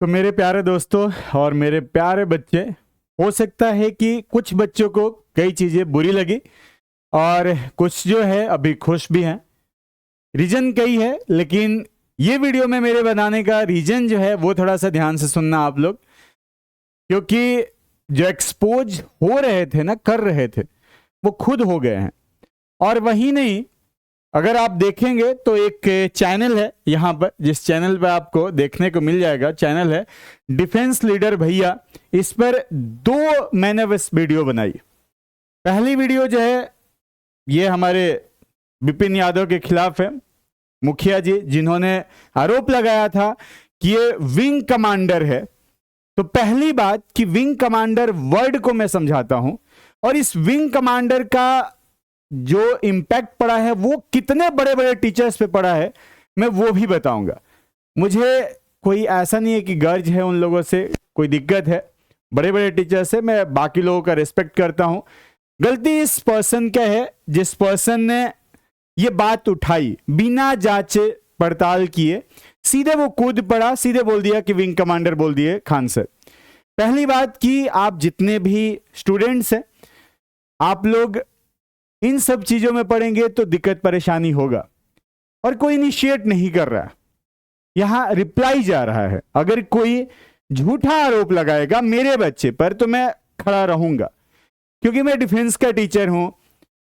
तो मेरे प्यारे दोस्तों और मेरे प्यारे बच्चे, हो सकता है कि कुछ बच्चों को कई चीज़ें बुरी लगी और कुछ जो है अभी खुश भी हैं। रीजन कई है, लेकिन ये वीडियो में मेरे बनाने का रीजन जो है वो थोड़ा सा ध्यान से सुनना आप लोग, क्योंकि जो एक्सपोज हो रहे थे ना, कर रहे थे, वो खुद हो गए हैं। और वही नहीं, अगर आप देखेंगे तो एक चैनल है यहाँ पर, जिस चैनल पर आपको देखने को मिल जाएगा, चैनल है डिफेंस लीडर भैया। इस पर दो मैंने बस वीडियो बनाई। पहली वीडियो जो है ये हमारे विपिन यादव के खिलाफ है, मुखिया जी, जिन्होंने आरोप लगाया था कि ये विंग कमांडर है। तो पहली बात कि विंग कमांडर वर्ड को मैं समझाता हूं, और इस विंग कमांडर का जो इंपैक्ट पड़ा है वो कितने बड़े बड़े टीचर्स पे पड़ा है, मैं वो भी बताऊंगा। मुझे कोई ऐसा नहीं है कि गर्ज है उन लोगों से, कोई दिक्कत है, बड़े बड़े टीचर्स से मैं बाकी लोगों का रिस्पेक्ट करता हूं। गलती इस पर्सन का है जिस पर्सन ने ये बात उठाई बिना जांचे पड़ताल किए, सीधे वो कूद पड़ा, सीधे बोल दिया कि विंग कमांडर बोल दिए खान सर। पहली बात कि आप जितने भी स्टूडेंट्स हैं, आप लोग इन सब चीजों में पढ़ेंगे तो दिक्कत परेशानी होगा। और कोई इनिशिएट नहीं कर रहा, यहां रिप्लाई जा रहा है। अगर कोई झूठा आरोप लगाएगा मेरे बच्चे पर तो मैं खड़ा रहूंगा, क्योंकि मैं डिफेंस का टीचर हूं,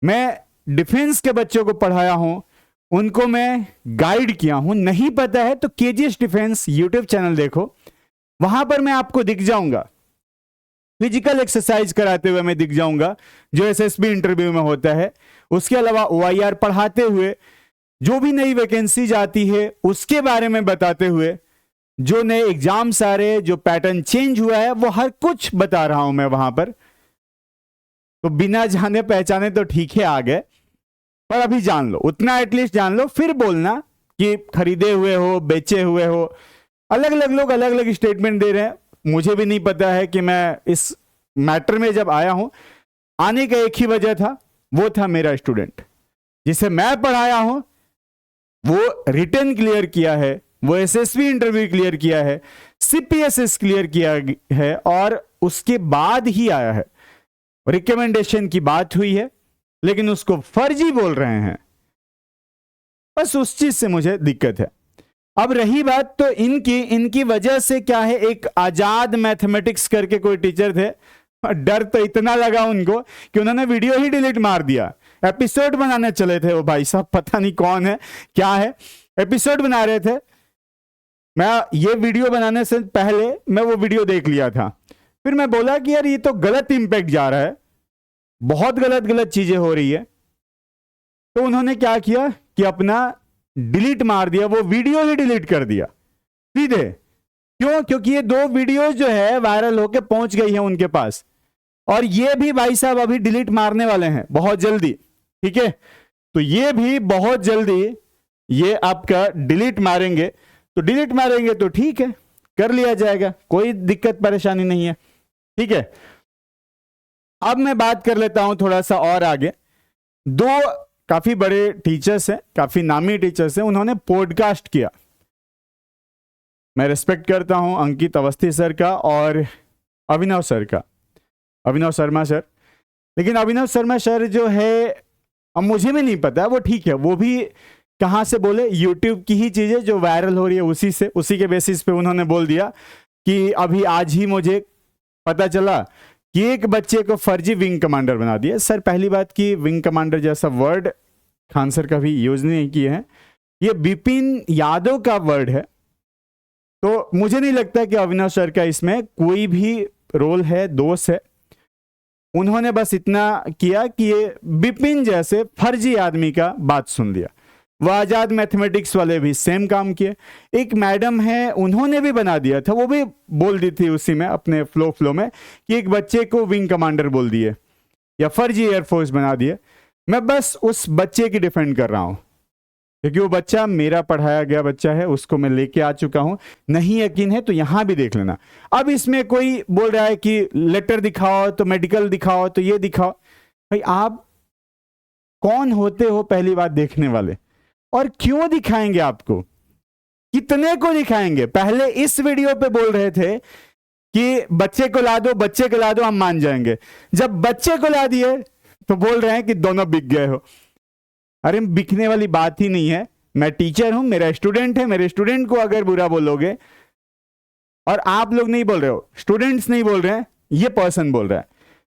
मैं डिफेंस के बच्चों को पढ़ाया हूं, उनको मैं गाइड किया हूं। नहीं पता है तो केजीएस डिफेंस यूट्यूब चैनल देखो, वहां पर मैं आपको दिख जाऊंगा, फिजिकल एक्सरसाइज कराते हुए मैं दिख जाऊंगा जो एसएसबी इंटरव्यू में होता है। उसके अलावा ओआईआर पढ़ाते हुए, जो भी नई वैकेंसी आती है उसके बारे में बताते हुए, जो नए एग्जाम्स आ रहे हैं, जो पैटर्न चेंज हुआ है, वो हर कुछ बता रहा हूं मैं वहां पर। तो बिना जाने पहचाने तो ठीक है आ गए, पर अभी जान लो, उतना एटलीस्ट जान लो, फिर बोलना कि खरीदे हुए हो, बेचे हुए हो। अलग अलग लोग अलग अलग स्टेटमेंट दे रहे हैं, मुझे भी नहीं पता है कि मैं इस मैटर में जब आया हूं, आने का एक ही वजह था, वो था मेरा स्टूडेंट जिसे मैं पढ़ाया हूं। वो रिटन क्लियर किया है, वो एसएसबी इंटरव्यू क्लियर किया है, सीपीएसएस क्लियर किया है, और उसके बाद ही आया है। रिकमेंडेशन की बात हुई है, लेकिन उसको फर्जी बोल रहे हैं। बस उस चीज से मुझे दिक्कत है। अब रही बात तो इनकी वजह से क्या है, एक आजाद मैथमेटिक्स करके कोई टीचर थे, डर तो इतना लगा उनको कि उन्होंने वीडियो ही डिलीट मार दिया। एपिसोड बनाने चले थे वो भाई साहब, पता नहीं कौन है क्या है, एपिसोड बना रहे थे। मैं ये वीडियो बनाने से पहले मैं वो वीडियो देख लिया था, फिर मैं बोला कि यार ये तो गलत इंपैक्ट जा रहा है, बहुत गलत गलत चीजें हो रही है। तो उन्होंने क्या किया कि अपना डिलीट मार दिया, वो वीडियो ही डिलीट कर दिया सीधे। क्यों? क्योंकि ये दो वीडियोस जो है वायरल होके पहुंच गई है उनके पास, और ये भी भाई साहब अभी डिलीट मारने वाले हैं बहुत जल्दी। ठीक है, तो ये भी बहुत जल्दी ये आपका डिलीट मारेंगे, तो डिलीट मारेंगे तो ठीक है, कर लिया जाएगा, कोई दिक्कत परेशानी नहीं है। ठीक है, अब मैं बात कर लेता हूं थोड़ा सा और आगे। दो काफी बड़े टीचर्स हैं, काफी नामी टीचर्स हैं, उन्होंने पॉडकास्ट किया। मैं रिस्पेक्ट करता हूं अंकित अवस्थी सर का और अभिनव सर का, अभिनव शर्मा सर। लेकिन अभिनव शर्मा सर जो है, अब मुझे भी नहीं पता, वो ठीक है, वो भी कहाँ से बोले, यूट्यूब की ही चीजें जो वायरल हो रही है उसी से, उसी के बेसिस पे उन्होंने बोल दिया कि अभी आज ही मुझे पता चला कि एक बच्चे को फर्जी विंग कमांडर बना दिया। सर पहली बात कि विंग कमांडर जैसा वर्ड खान सर का भी यूज नहीं किए हैं, ये विपिन यादव का वर्ड है। तो मुझे नहीं लगता कि अविनाव सर का इसमें कोई भी रोल है, दोष है। उन्होंने बस इतना किया कि ये विपिन जैसे फर्जी आदमी का बात सुन लिया। वह आजाद मैथमेटिक्स वाले भी सेम काम किए। एक मैडम है, उन्होंने भी बना दिया था, वो भी बोल दी थी उसी में अपने फ्लो में कि एक बच्चे को विंग कमांडर बोल दिए या फर्जी एयरफोर्स बना दिए। मैं बस उस बच्चे की डिफेंड कर रहा हूं, क्योंकि वो बच्चा मेरा पढ़ाया गया बच्चा है, उसको मैं लेके आ चुका हूं। नहीं यकीन है तो यहां भी देख लेना। अब इसमें कोई बोल रहा है कि लेटर दिखाओ, तो मेडिकल दिखाओ, तो ये दिखाओ। भाई आप कौन होते हो पहली बात देखने वाले, और क्यों दिखाएंगे आपको? कितने को दिखाएंगे? पहले इस वीडियो पे बोल रहे थे कि बच्चे को ला दो, बच्चे को ला दो, हम मान जाएंगे। जब बच्चे को ला दिए तो बोल रहे हैं कि दोनों बिक गए हो। अरे बिकने वाली बात ही नहीं है। मैं टीचर हूं, मेरा स्टूडेंट है, मेरे स्टूडेंट को अगर बुरा बोलोगे, और आप लोग नहीं बोल रहे हो, स्टूडेंट्स नहीं बोल रहे हैं, ये पर्सन बोल रहा है,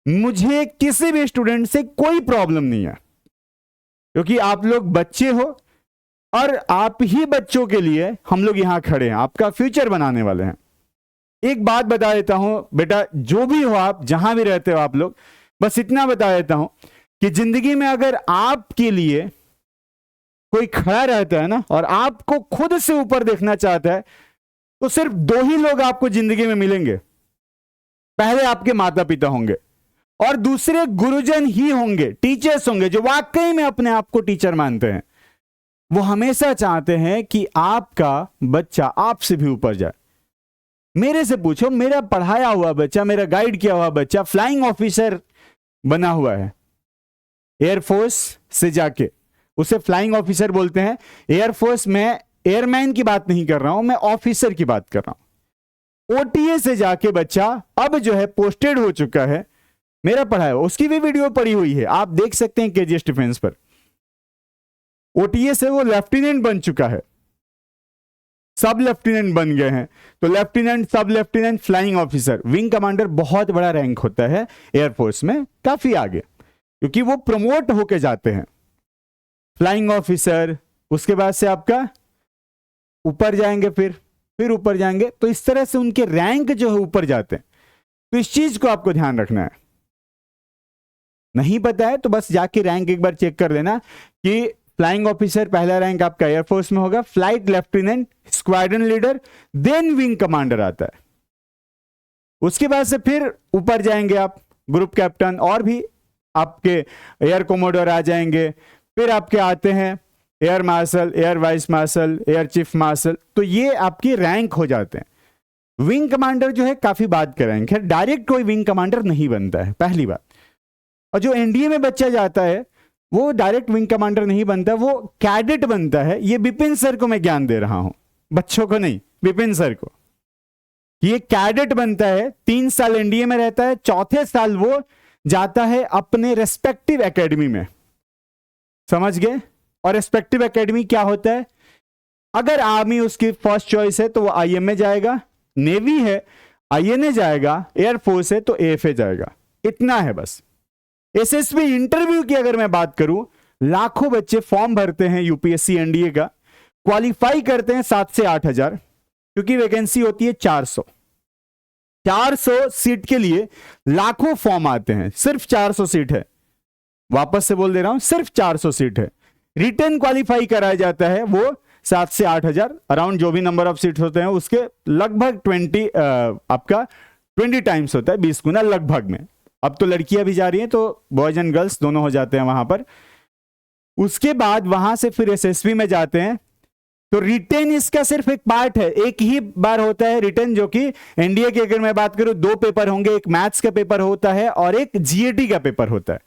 मुझे किसी भी स्टूडेंट से कोई प्रॉब्लम नहीं है, क्योंकि आप लोग बच्चे हो और आप ही बच्चों के लिए हम लोग यहां खड़े हैं, आपका फ्यूचर बनाने वाले हैं। एक बात बता देता हूं बेटा, जो भी हो आप, जहां भी रहते हो आप लोग, बस इतना बता देता हूं कि जिंदगी में अगर आपके लिए कोई खड़ा रहता है ना, और आपको खुद से ऊपर देखना चाहता है, तो सिर्फ दो ही लोग आपको जिंदगी में मिलेंगे। पहले आपके माता पिता होंगे और दूसरे गुरुजन ही होंगे, टीचर्स होंगे, जो वाकई में अपने आप को टीचर मानते हैं। वो हमेशा चाहते हैं कि आपका बच्चा आपसे भी ऊपर जाए। मेरे से पूछो, मेरा पढ़ाया हुआ बच्चा, मेरा गाइड किया हुआ बच्चा फ्लाइंग ऑफिसर बना हुआ है, एयरफोर्स से जाके, उसे फ्लाइंग ऑफिसर बोलते हैं। एयरफोर्स में एयरमैन की बात नहीं कर रहा हूं, मैं ऑफिसर की बात कर रहा हूं। ओटीए से जाके बच्चा अब जो है पोस्टेड हो चुका है, मेरा पढ़ाया हुआ, उसकी भी वीडियो पड़ी हुई है, आप देख सकते हैं केजीएस डिफेंस पर। ओटीए से वो लेफ्टिनेंट बन चुका है, सब लेफ्टिनेंट बन गए हैं। तो लेफ्टिनेंट, सब lieutenant, flying officer, wing commander बहुत बड़ा रैंक होता है एयरफोर्स में, काफी आगे, क्योंकि वो प्रमोट होके जाते हैं। फ्लाइंग ऑफिसर, उसके बाद से आपका ऊपर जाएंगे, फिर ऊपर जाएंगे, तो इस तरह से उनके रैंक जो है ऊपर जाते हैं। तो इस चीज को आपको ध्यान रखना है। नहीं पता है तो बस जाके रैंक एक बार चेक कर लेना कि फ्लाइंग ऑफिसर पहला रैंक आपका एयरफोर्स में होगा, flight lieutenant, squadron leader, then wing commander आता है। उसके बाद से फिर ऊपर जाएंगे आप, ग्रुप कैप्टन, और भी आपके एयर कोमोडोर आ जाएंगे। फिर आपके आते हैं air marshal, air vice marshal, air chief marshal. तो ये आपके रैंक हो जाते हैं। विंग कमांडर जो है काफी बात का रैंक है, डायरेक्ट कोई विंग कमांडर नहीं बनता है, पहली बात। और जो एनडीए में बच्चा जाता है वो डायरेक्ट विंग कमांडर नहीं बनता, वो कैडेट बनता है। ये विपिन सर को मैं ज्ञान दे रहा हूं, बच्चों को नहीं, विपिन सर को। ये कैडेट बनता है, 3 साल एनडीए में रहता है, चौथे साल वो जाता है अपने रेस्पेक्टिव एकेडमी में, समझ गए। और रेस्पेक्टिव एकेडमी क्या होता है? अगर आर्मी उसकी फर्स्ट चॉइस है तो वो आईएमए जाएगा, नेवी है आईएनए जाएगा, एयरफोर्स है तो एएफए जाएगा, इतना है बस। एसएसबी इंटरव्यू की अगर मैं बात करूं, लाखों बच्चे फॉर्म भरते हैं यूपीएससी एनडीए का, क्वालिफाई करते हैं 7 से 8 हजार, क्योंकि वैकेंसी होती है 400 सीट के लिए लाखों फॉर्म आते हैं, सिर्फ 400 सीट है। वापस से बोल दे रहा हूं, सिर्फ 400 सीट है। रिटर्न क्वालिफाई कराया जाता है वो 7 से 8 हजार, अराउंड जो भी नंबर ऑफ सीट होते हैं उसके लगभग 20 टाइम्स होता है, 20 गुना लगभग में। अब तो लड़कियां भी जा रही हैं तो बॉयज एंड गर्ल्स दोनों हो जाते हैं वहां पर। उसके बाद वहां से फिर एसएसबी में जाते हैं। तो रिटर्न इसका सिर्फ एक पार्ट है, एक ही बार होता है रिटर्न, जो कि एनडीए की अगर मैं बात करूं 2 पेपर होंगे, एक मैथ्स का पेपर होता है और एक जीएटी का पेपर होता है।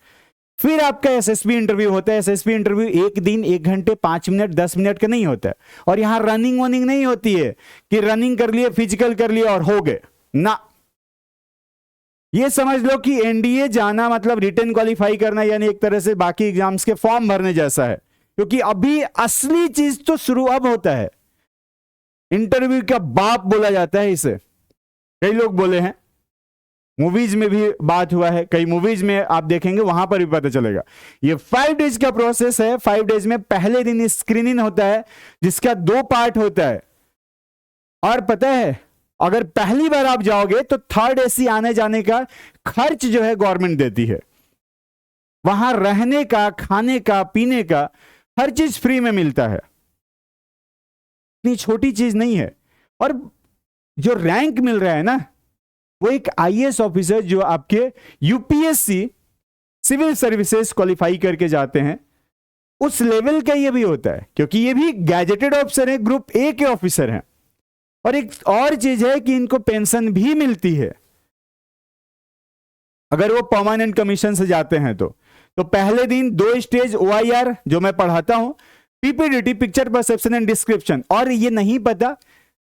फिर आपका एसएसबी इंटरव्यू होता है। एसएसबी इंटरव्यू 1 दिन 1 घंटे 5 मिनट 10 मिनट का नहीं होता है, और यहां रनिंग वनिंग नहीं होती है कि रनिंग कर लिए, फिजिकल कर लिए और हो गए ना। ये समझ लो कि एनडीए जाना मतलब रिटर्न क्वालिफाई करना, यानी एक तरह से बाकी एग्जाम्स के फॉर्म भरने जैसा है, क्योंकि अभी असली चीज तो शुरू अब होता है। इंटरव्यू का बाप बोला जाता है इसे, कई लोग बोले हैं, मूवीज में भी बात हुआ है, कई मूवीज में आप देखेंगे वहां पर भी पता चलेगा। ये 5 डेज का प्रोसेस है। 5 डेज में पहले दिन स्क्रीनिंग होता है जिसका 2 पार्ट होता है। और पता है अगर पहली बार आप जाओगे तो 3rd एसी आने जाने का खर्च जो है गवर्नमेंट देती है। वहां रहने का, खाने का, पीने का हर चीज फ्री में मिलता है। इतनी छोटी चीज नहीं है। और जो रैंक मिल रहा है ना, वो एक आईएएस ऑफिसर जो आपके यूपीएससी सिविल सर्विसेज क्वालिफाई करके जाते हैं, उस लेवल का ये भी होता है, क्योंकि ये भी गैजेटेड ऑफिसर है, ग्रुप ए के ऑफिसर हैं। और एक और चीज है कि इनको पेंशन भी मिलती है अगर वो परमानेंट कमीशन से जाते हैं तो पहले दिन 2 स्टेज ओआईआर जो मैं पढ़ाता हूं, PPDT, picture perception and description. और ये नहीं पता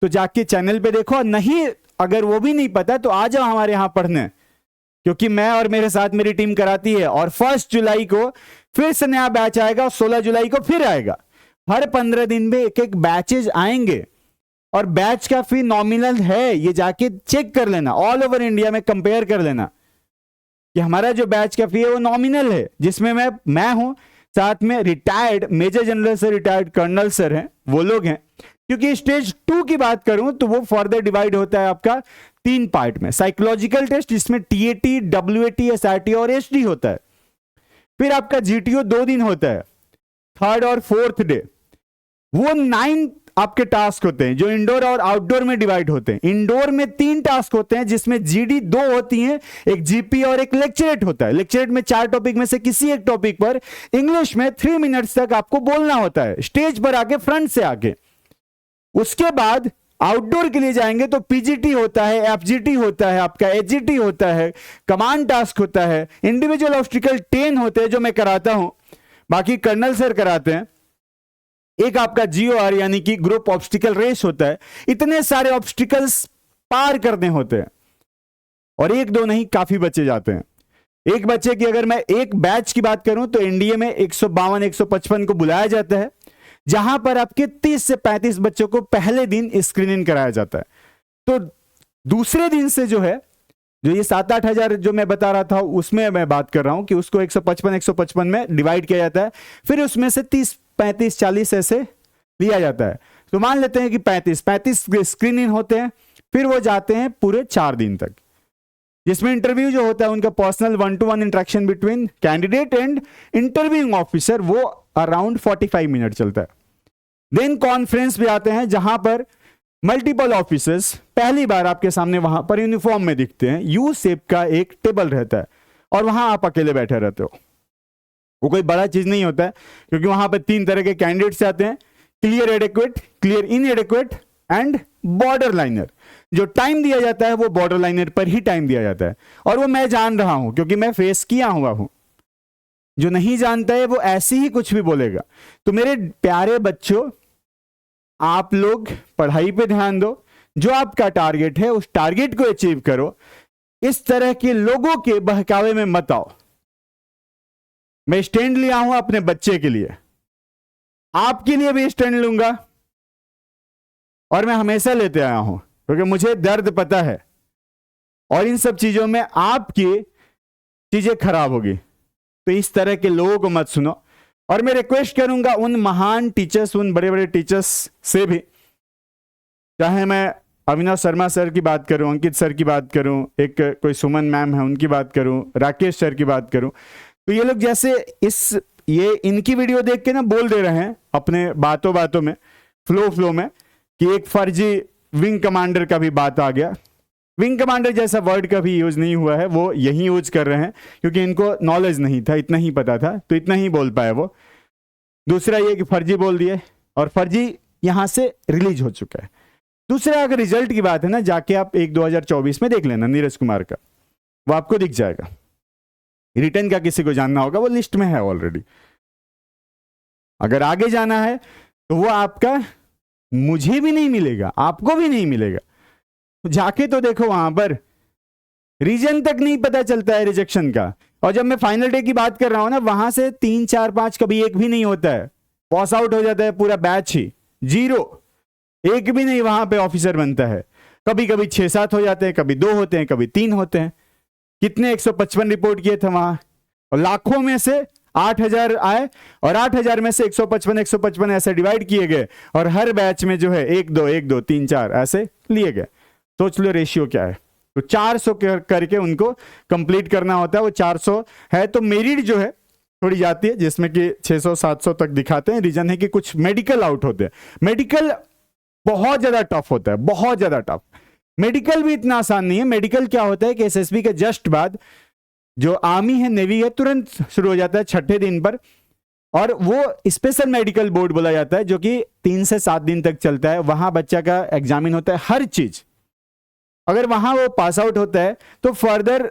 तो जाके चैनल पे देखो, और नहीं अगर वो भी नहीं पता तो आ जाओ हमारे यहां पढ़ने, क्योंकि मैं और मेरे साथ मेरी टीम कराती है। और 1 जुलाई को फिर से नया बैच आएगा, 16 जुलाई को फिर आएगा। हर 15 दिन में एक एक बैचेज आएंगे, और बैच का फी नॉमिनल है, ये जाके चेक कर लेना, ऑल ओवर इंडिया में कंपेयर कर लेना कि हमारा जो बैच का फी है वो नॉमिनल है, जिसमें मैं हूं, साथ में रिटायर्ड मेजर जनरल से रिटायर्ड कर्नल सर हैं, वो लोग हैं। क्योंकि स्टेज 2 की बात करूं तो वो फर्दर डिवाइड होता है आपका 3 पार्ट में। साइकोलॉजिकल टेस्ट जिसमें टीएटी, डब्ल्यूएटी, एसआरटी और एचडी होता है। फिर आपका जीटीओ 2 दिन होता है, 3rd और 4th डे। वो 9 आपके टास्क होते हैं जो इंडोर और आउटडोर में डिवाइड होते हैं। इंडोर में 3 टास्क होते हैं, जिसमें जीडी 2 होती हैं, एक जीपी और एक लेक्चरेट होता है। लेक्चरेट में 4 टॉपिक में से किसी एक टॉपिक पर इंग्लिश में 3 मिनट्स तक आपको बोलना होता है, स्टेज पर आके, फ्रंट से आके। उसके बाद आउटडोर के लिए जाएंगे तो पीजीटी होता है, एफजीटी होता है, आपका एचजीटी होता है, कमांड टास्क होता है, इंडिविजुअल ऑब्स्टिकल 10 होते हैं जो मैं कराता हूं, बाकी कर्नल सर कराते हैं। एक आपका जीओआर यानी कि ग्रुप ऑब्स्टिकल रेस होता है। इतने सारे ऑब्स्टिकल्स पार करने होते हैं, और 1-2 नहीं, काफी बच्चे जाते हैं। एक बच्चे की अगर मैं एक बैच की बात करूं तो एनडीए में 152, 155 को बुलाया जाता है, जहां पर आपके 30 से 35 बच्चों को पहले दिन स्क्रीनिंग कराया जाता है। तो दूसरे दिन से जो है, जो ये 7-8 हजार जो मैं बता रहा था, उसमें मैं बात कर रहा हूं कि उसको 155 में डिवाइड किया जाता है। फिर उसमें से 30, 35, 40 ऐसे लिया जाता है। तो मान लेते हैं कि 35 स्क्रीनिंग होते हैं। फिर वो जाते हैं पूरे 4 दिन तक, जिसमें इंटरव्यू जो होता है उनका personal 1-to-1 interaction between candidate and interviewing officer, वो अराउंड 45 मिनट चलता है। देन कॉन्फ्रेंस भी आते हैं, जहां पर मल्टीपल ऑफिसर्स पहली बार आपके सामने वहां पर यूनिफॉर्म में दिखते हैं। यू शेप का एक टेबल रहता है, और वहां आप अकेले बैठे रहते हो। वो कोई बड़ा चीज नहीं होता है, क्योंकि वहां पर 3 तरह के कैंडिडेट्स आते हैं, clear adequate, clear inadequate and border liner. जो टाइम दिया जाता है वो बॉर्डर लाइनर पर ही टाइम दिया जाता है, और वो मैं जान रहा हूं क्योंकि मैं फेस किया हुआ हूं। जो नहीं जानता है वो ऐसे ही कुछ भी बोलेगा। तो मेरे प्यारे बच्चों, आप लोग पढ़ाई पे ध्यान दो, जो आपका टारगेट है उस टारगेट को अचीव करो। इस तरह के लोगों के बहकावे में मत आओ। मैं स्टैंड लिया हूं अपने बच्चे के लिए, आपके लिए भी स्टैंड लूंगा, और मैं हमेशा लेते आया हूं, क्योंकि मुझे दर्द पता है, और इन सब चीजों में आपकी चीजें खराब होगी। तो इस तरह के लोगों को मत सुनो। और मैं रिक्वेस्ट करूंगा उन महान टीचर्स, उन बड़े बड़े टीचर्स से भी, चाहे मैं अविनाश शर्मा सर की बात करूं, अंकित सर की बात करूं, एक कोई सुमन मैम है उनकी बात करूं, राकेश सर की बात करूं, तो ये लोग जैसे ये इनकी वीडियो देख के ना बोल दे रहे हैं अपने बातों बातों में, फ्लो में, कि एक फर्जी विंग कमांडर का भी बात आ गया। विंग कमांडर जैसा वर्ड का भी यूज नहीं हुआ है, वो यही यूज कर रहे हैं क्योंकि इनको नॉलेज नहीं था, इतना ही पता था, तो इतना ही बोल पाए वो। दूसरा ये कि फर्जी बोल दिए, और फर्जी यहां से रिलीज हो चुका है। दूसरा अगर रिजल्ट की बात है ना, जाके आप 1-2024 में देख लेना नीरज कुमार का, वो आपको दिख जाएगा। रिटर्न का किसी को जानना होगा, वो लिस्ट में है ऑलरेडी। अगर आगे जाना है तो वो आपका मुझे भी नहीं मिलेगा, आपको भी नहीं मिलेगा। जाके तो देखो, वहां पर रीजन तक नहीं पता चलता है रिजेक्शन का। और जब मैं फाइनल डे की बात कर रहा हूं ना, वहां से 3, 4, 5 कभी एक भी नहीं होता है, पास आउट हो जाता है पूरा बैच ही, 0, एक भी नहीं वहां पे ऑफिसर बनता है। कभी कभी 6-7 हो जाते हैं, कभी 2 होते हैं, कभी 3 होते हैं। कितने 155 रिपोर्ट किए थे वहां, और लाखों में से 8,000 आए, और 8,000 में से 155 ऐसे डिवाइड किए गए, और हर बैच में जो है 1-2, 1-2, 3, 4 ऐसे लिए गए। सोच लो रेशियो क्या है। तो 400 करके उनको कंप्लीट करना होता है। वो 400 है तो मेरिट जो है थोड़ी जाती है, जिसमें कि 600-700 तक दिखाते हैं। रीजन है कि कुछ मेडिकल आउट होते हैं। मेडिकल बहुत ज्यादा टफ होता है, बहुत ज्यादा टफ। मेडिकल भी इतना आसान नहीं है। मेडिकल क्या होता है कि एसएसबी के जस्ट बाद जो आर्मी है, नेवी है, तुरंत शुरू हो जाता है 6ठे दिन पर, और वो स्पेशल मेडिकल बोर्ड बोला जाता है, जो कि 3 से 7 दिन तक चलता है। वहां बच्चा का एग्जामिन होता है, हर चीज। अगर वहां वो पास आउट होता है तो फर्दर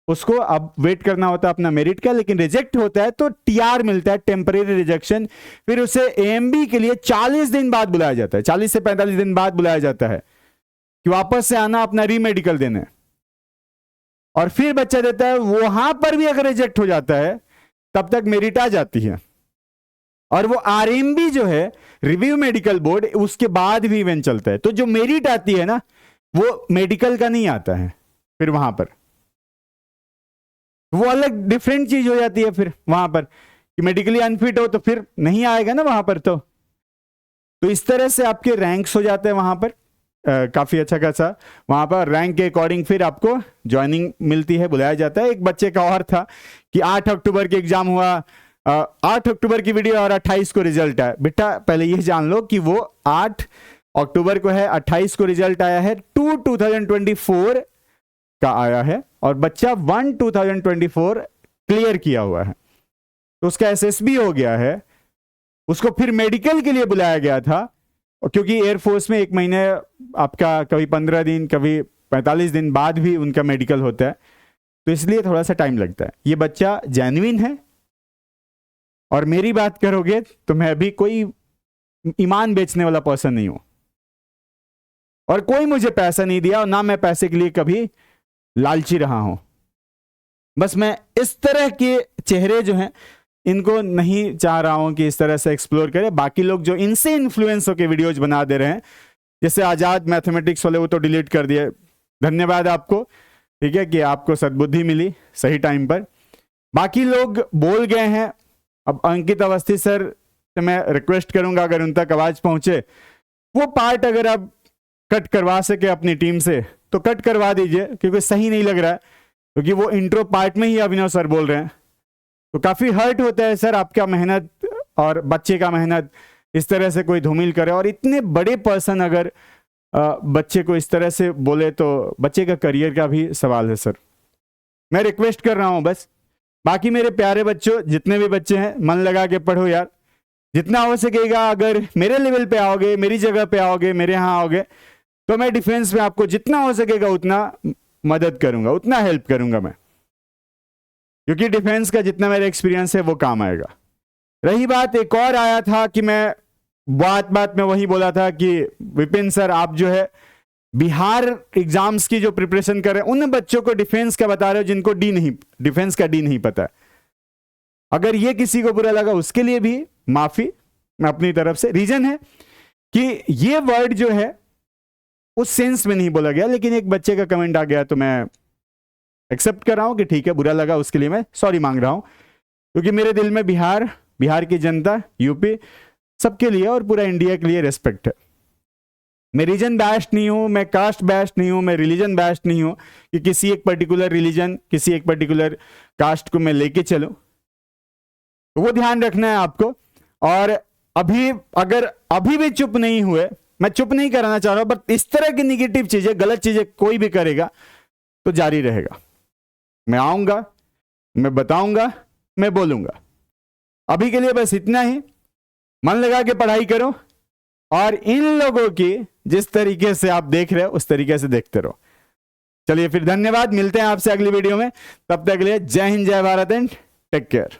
उसको अब वेट करना होता है अपना मेरिट का, लेकिन रिजेक्ट होता है तो टीआर मिलता है, टेम्परेरी रिजेक्शन। फिर उसे एएमबी के लिए 40 दिन बाद बुलाया जाता है, 40 से 45 दिन बाद बुलाया जाता है कि वापस से आना अपना रीमेडिकल देने, और फिर बच्चा देता है। वहां पर भी अगर रिजेक्ट हो जाता है तब तक मेरिट आ जाती है, और वो आरएमबी जो है रिव्यू मेडिकल बोर्ड, उसके बाद भी इवेंट चलता है। तो जो मेरिट आती है ना वो मेडिकल का नहीं आता है, फिर वहां पर वो अलग डिफरेंट चीज हो जाती है। फिर वहां पर कि मेडिकली अनफिट हो तो फिर नहीं आएगा ना वहां पर। तो इस तरह से आपके रैंक्स हो जाते हैं वहां पर, काफी अच्छा खासा वहां पर रैंक के अकॉर्डिंग फिर आपको ज्वाइनिंग मिलती है, बुलाया जाता है। एक बच्चे का और था कि 8 अक्टूबर के एग्जाम हुआ, 8 अक्टूबर की वीडियो और 28 को रिजल्ट आया। बेटा पहले ये जान लो कि वो 8 अक्टूबर को है, 28 को रिजल्ट आया है, 2024 का आया है, और बच्चा 2024 क्लियर किया हुआ है, तो उसका एसएसबी हो गया है। उसको फिर मेडिकल के लिए बुलाया गया था, क्योंकि एयरफोर्स में 1 महीने आपका कभी 15 दिन कभी 45 दिन बाद भी उनका मेडिकल होता है, तो इसलिए थोड़ा सा टाइम लगता है। ये बच्चा जेन्युइन है, और मेरी बात करोगे तो मैं भी कोई ईमान बेचने वाला पर्सन नहीं हूं, और कोई मुझे पैसा नहीं दिया, और ना मैं पैसे के लिए कभी लालची रहा हूं। बस मैं इस तरह के चेहरे जो हैं इनको नहीं चाह रहा हूं कि इस तरह से एक्सप्लोर करें। बाकी लोग जो इनसे इन्फ्लुएंस होकर वीडियोज बना दे रहे हैं, जैसे आजाद मैथमेटिक्स वाले, वो तो डिलीट कर दिए, धन्यवाद आपको, ठीक है कि आपको सद्बुद्धि मिली सही टाइम पर। बाकी लोग बोल गए हैं। अब अंकित अवस्थी सर से मैं रिक्वेस्ट करूंगा, अगर उन तक आवाज पहुंचे, वो पार्ट अगर आप कट करवा सके अपनी टीम से तो कट करवा दीजिए, क्योंकि सही नहीं लग रहा है, क्योंकि वो इंट्रो पार्ट में ही अभिनव सर बोल रहे हैं, तो काफी हर्ट होता है सर आपका मेहनत और बच्चे का मेहनत इस तरह से कोई धूमिल करे। और इतने बड़े पर्सन अगर बच्चे को इस तरह से बोले तो बच्चे का करियर का भी सवाल है सर। मैं रिक्वेस्ट कर रहा हूं बस। बाकी मेरे प्यारे बच्चों, जितने भी बच्चे हैं, मन लगा के पढ़ो यार, जितना हो सकेगा। अगर मेरे लेवल पे आओगे, मेरी जगह पे आओगे, मेरे यहाँ आओगे, तो मैं डिफेंस में आपको जितना हो सकेगा उतना मदद करूंगा, उतना हेल्प करूंगा मैं, क्योंकि डिफेंस का जितना मेरा एक्सपीरियंस है वो काम आएगा। रही बात, एक और आया था कि मैं बात में वही बोला था कि विपिन सर आप जो है बिहार एग्जाम्स की जो प्रिपरेशन कर रहे हैं, उन बच्चों को डिफेंस का बता रहे हो जिनको डिफेंस का डी नहीं पता है। अगर ये किसी को बुरा लगा उसके लिए भी माफी मैं अपनी तरफ से। रीजन है कि ये वर्ड जो है उस सेंस में नहीं बोला गया, लेकिन एक बच्चे का कमेंट आ गया तो मैं एक्सेप्ट कर रहा हूं कि ठीक है, बुरा लगा उसके लिए मैं सॉरी मांग रहा हूं, क्योंकि मेरे दिल में बिहार की जनता, यूपी, सबके लिए और पूरा इंडिया के लिए रेस्पेक्ट है। मैं रीजन बैश्ड नहीं हूं, मैं कास्ट बैश्ड नहीं हूं, मैं रिलीजन बैश्ड नहीं हूं कि किसी एक पर्टिकुलर रिलीजन, किसी एक पर्टिकुलर कास्ट को मैं लेके चलूं, तो वो ध्यान रखना है आपको। और अगर अभी भी चुप नहीं हुए, मैं चुप नहीं कराना चाह रहा हूं, बट इस तरह की निगेटिव चीजें, गलत चीजें कोई भी करेगा तो जारी रहेगा। मैं आऊंगा, मैं बताऊंगा, मैं बोलूंगा। अभी के लिए बस इतना ही। मन लगा के पढ़ाई करो, और इन लोगों की जिस तरीके से आप देख रहे हो उस तरीके से देखते रहो। चलिए फिर, धन्यवाद, मिलते हैं आपसे अगली वीडियो में। तब तक के लिए जय हिंद, जय भारत एंड टेक केयर।